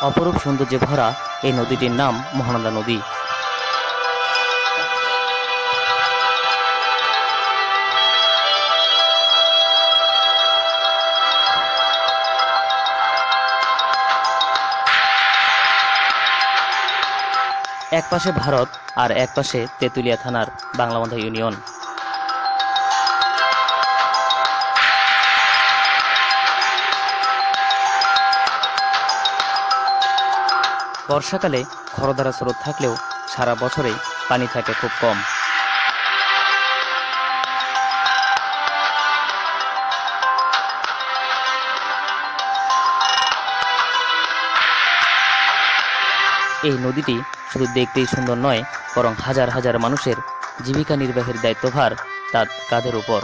অপরূপ সৌন্দর্যে ভরা এই নদীটির নাম মহানন্দা নদী। এক পাশে ভারত আর এক পাশে তেঁতুলিয়া থানার বাংলাবান্ধা ইউনিয়ন। বর্ষাকালে খরধারা স্রোত থাকলেও সারা বছরেই পানি থাকে খুব কম। এই নদীটি শুধু দেখতেই সুন্দর নয়, বরং হাজার হাজার মানুষের জীবিকা নির্বাহের দায়িত্বভার তার কাঁধের উপর।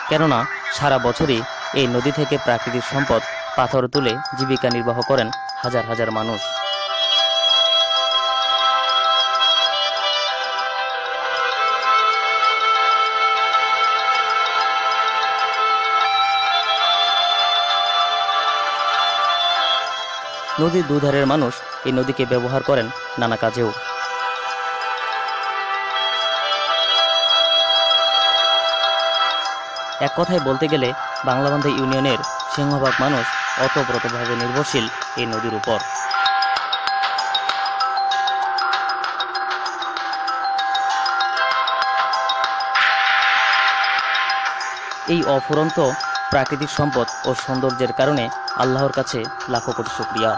কেননা সারা বছরই এই নদী থেকে প্রাকৃতিক সম্পদ পাথর তুলে জীবিকা নির্বাহ করেন হাজার হাজার মানুষ। নদীর দুধারের মানুষ এই নদীকে ব্যবহার করেন নানা কাজেও। এক কথায় বলতে গেলে বাংলাবান্ধা ইউনিয়নের সিংহভাগ মানুষ ওতপ্রোতভাবে নির্ভরশীল এই নদীর উপর। এই অফুরন্ত প্রাকৃতিক সম্পদ ও সৌন্দর্যের কারণে আল্লাহর কাছে লাখো কোটি শুকরিয়া।